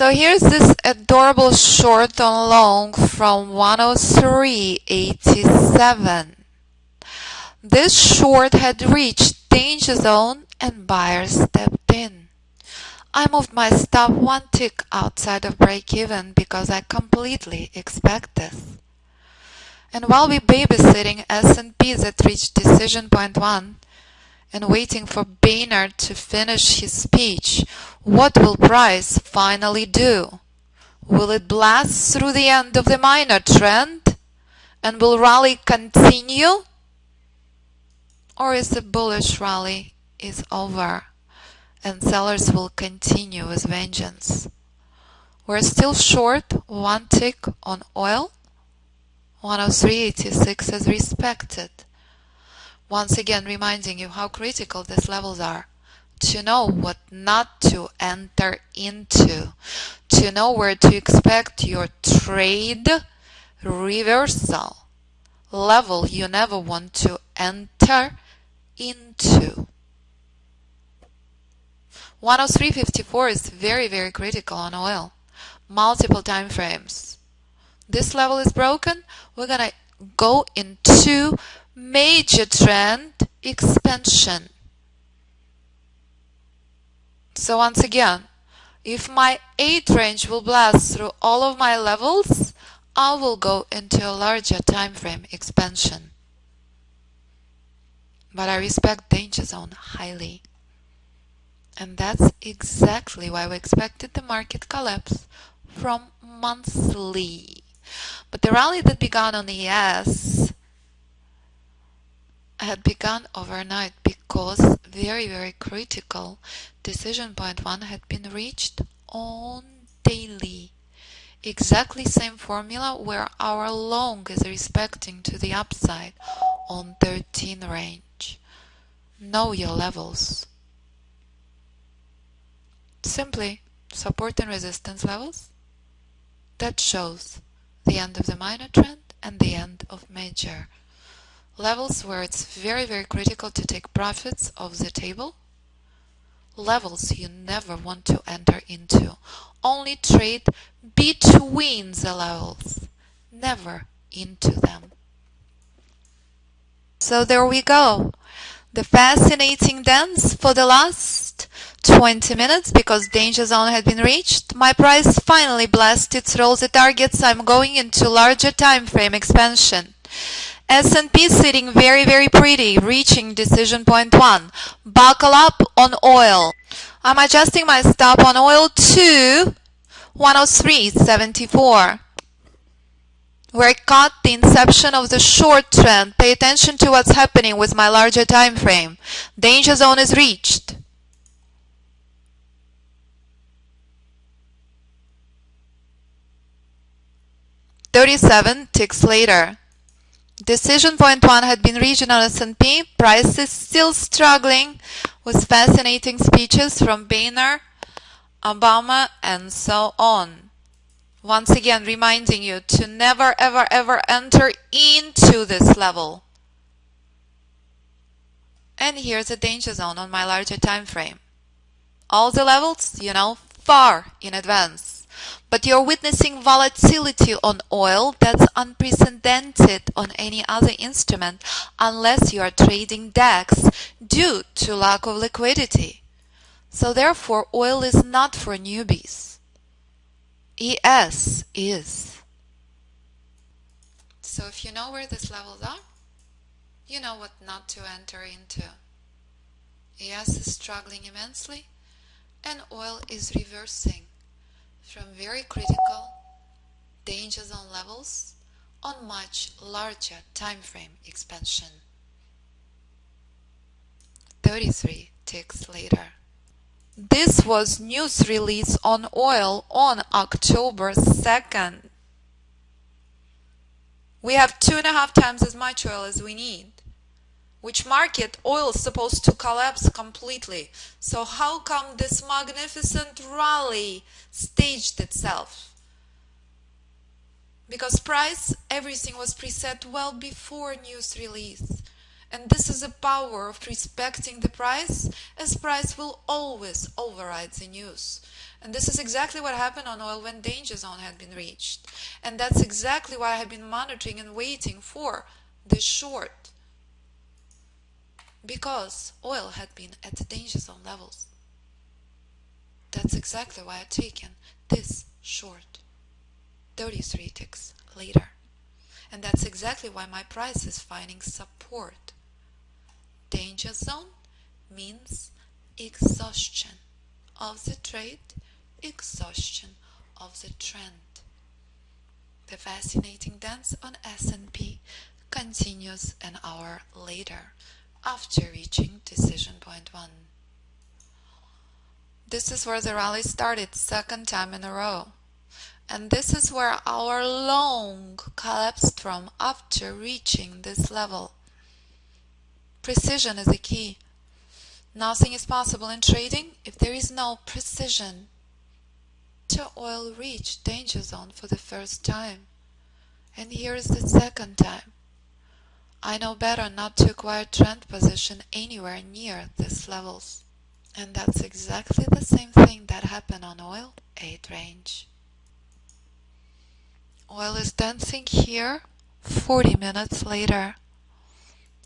So here's this adorable short on long from 103.87. This short had reached danger zone and buyers stepped in. I moved my stop one tick outside of break-even because I completely expect this. And while we babysitting S&Ps that reached decision point 1 and waiting for Boehner to finish his speech, what will Price finally do? Will it blast through the end of the minor trend? And will rally continue? Or is the bullish rally is over and sellers will continue with vengeance? We're still short one tick on oil. 103.86 is respected. Once again reminding you how critical these levels are. To know what not to enter into. To know where to expect your trade reversal. Level you never want to enter into. 103.54 is very, very critical on oil. Multiple time frames. This level is broken. We're going to go into major trend expansion. So once again, if my 8 range will blast through all of my levels, I will go into a larger time frame expansion. But I respect danger zone highly. And that's exactly why we expected the market collapse from monthly. But the rally that began on ES had begun overnight because very, very critical decision point 1 had been reached on daily. Exactly same formula where our long is respecting to the upside on 13 range. Know your levels. Simply support and resistance levels. That shows the end of the minor trend and the end of major. Levels where it's very, very critical to take profits off the table. Levels you never want to enter into. Only trade between the levels, never into them. So there we go. The fascinating dance for the last 20 minutes because danger zone had been reached. My price finally blasted through all the targets. I'm going into larger time frame expansion. S&P sitting very, very pretty, reaching decision point 1. Buckle up on oil. I'm adjusting my stop on oil to 103.74. We're caught the inception of the short trend. Pay attention to what's happening with my larger time frame. Danger zone is reached. "37 ticks later. Decision point 1 had been reached on S&P. Price is still struggling with fascinating speeches from Boehner, Obama, and so on. Once again, reminding you to never, ever, ever enter into this level. And here's a danger zone on my larger time frame. All the levels, you know, far in advance. But you're witnessing volatility on oil that's unprecedented on any other instrument unless you are trading DAX due to lack of liquidity. So therefore, oil is not for newbies. ES is. So if you know where these levels are, you know what not to enter into. ES is struggling immensely and oil is reversing from very critical danger zone levels on much larger time frame expansion. 33 ticks later. This was news release on oil on October 2nd. We have 2.5 times as much oil as we need. Which market oil is supposed to collapse completely. So how come this magnificent rally staged itself? Because price, everything was preset well before news release. And this is the power of respecting the price, as price will always override the news. And this is exactly what happened on oil when danger zone had been reached. And that's exactly what I had been monitoring and waiting for this short. Because oil had been at the danger zone levels. That's exactly why I'd taken this short 33 ticks later. And that's exactly why my price is finding support. Danger zone means exhaustion of the trade, exhaustion of the trend. The fascinating dance on S&P continues an hour later, after reaching decision point 1. This is where the rally started, second time in a row. And this is where our long collapsed from after reaching this level. Precision is the key. Nothing is possible in trading if there is no precision. The oil reached danger zone for the first time. And here is the second time. I know better not to acquire trend position anywhere near these levels. And that's exactly the same thing that happened on oil 8 range. Oil is dancing here 40 minutes later.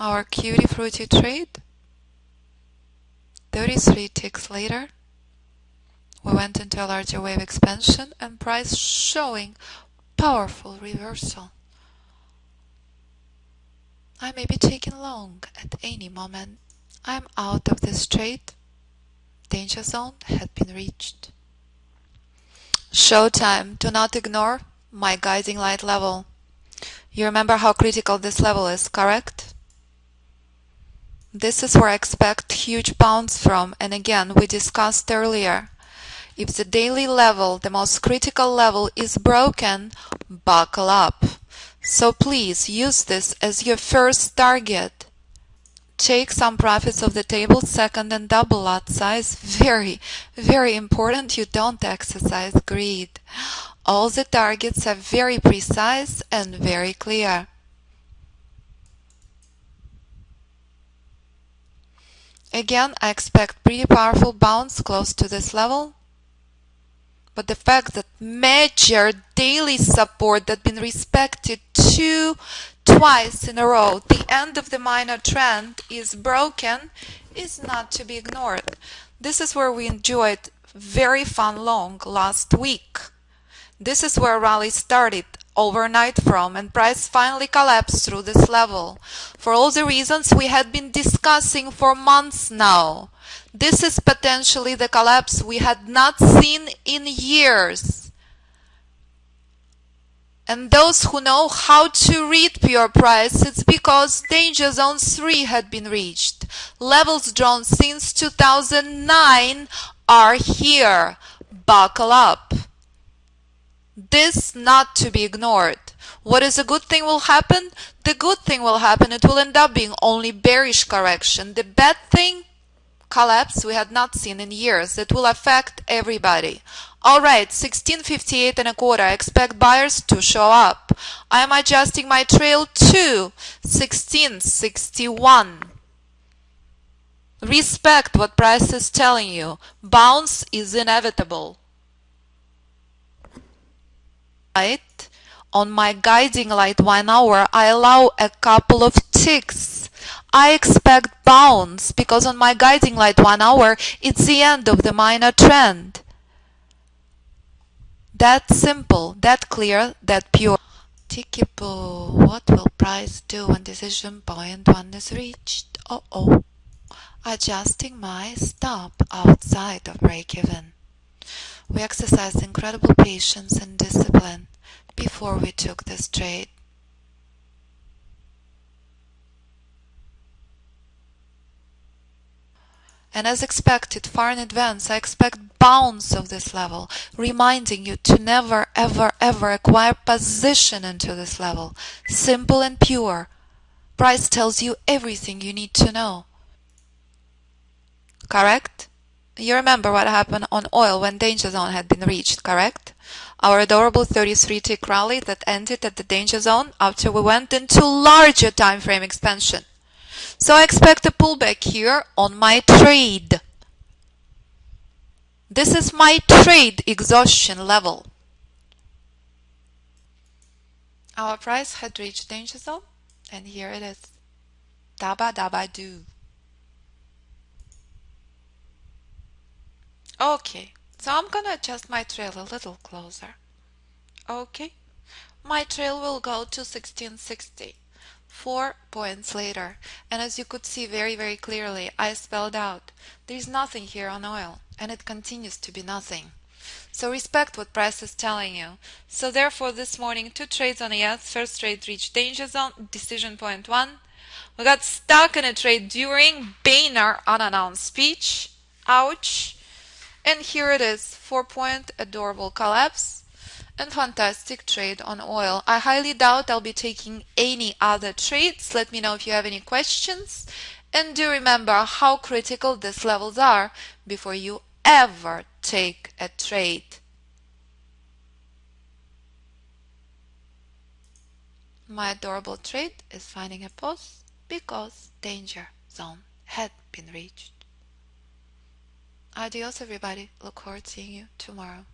Our cutie fruity trade 33 ticks later. We went into a larger wave expansion and price showing powerful reversal. I may be taken long at any moment. I'm out of this trade. Danger zone had been reached. Showtime. Do not ignore my guiding light level. You remember how critical this level is, correct? This is where I expect huge bounce from, and again, we discussed earlier. If the daily level, the most critical level, is broken, buckle up. So please use this as your first target. Take some profits off the table, second and double lot size. Very, very important you don't exercise greed. All the targets are very precise and very clear. Again, I expect pretty powerful bounce close to this level. But the fact that major daily support that been respected twice in a row, the end of the minor trend is broken, is not to be ignored. This is where we enjoyed very fun long last week. This is where rally started overnight from, and price finally collapsed through this level. For all the reasons we had been discussing for months now. This is potentially the collapse we had not seen in years. And those who know how to read pure price, it's because danger zone 3 had been reached. Levels drawn since 2009 are here. Buckle up. This not to be ignored. What is a good thing will happen? The good thing will happen. It will end up being only bearish correction. The bad thing, collapse we had not seen in years. It will affect everybody. Alright, 16.58 and a quarter. I expect buyers to show up. I am adjusting my trail to 16.61. Respect what price is telling you. Bounce is inevitable. On my guiding light 1 hour, I allow a couple of ticks. I expect bounce because on my guiding light 1 hour, it's the end of the minor trend. That simple, that clear, that pure. Ticky-boo, what will price do when decision point 1 is reached? Uh-oh. Adjusting my stop outside of break-even. We exercised incredible patience and discipline before we took this trade. And as expected, far in advance, I expect bounce of this level, reminding you to never, ever, ever acquire position into this level. Simple and pure. Price tells you everything you need to know. Correct? You remember what happened on oil when danger zone had been reached, correct? Our adorable 33-tick rally that ended at the danger zone after we went into larger time frame expansion. So I expect a pullback here on my trade. This is my trade exhaustion level. Our price had reached danger zone, and here it is. Daba daba do. Okay, so I'm gonna adjust my trail a little closer. Okay, my trail will go to 1660. 4 points later, and as you could see very clearly, I spelled out there's nothing here on oil, and it continues to be nothing. So respect what price is telling you. So therefore this morning, 2 trades on ES. First trade reached danger zone, decision point 1. We got stuck in a trade during Boehner unannounced speech. Ouch. And here it is, 4 point adorable collapse and fantastic trade on oil. I highly doubt I'll be taking any other trades. Let me know if you have any questions. And do remember how critical these levels are before you ever take a trade. My adorable trade is finding a pause because danger zone had been reached. Adios everybody. Look forward to seeing you tomorrow.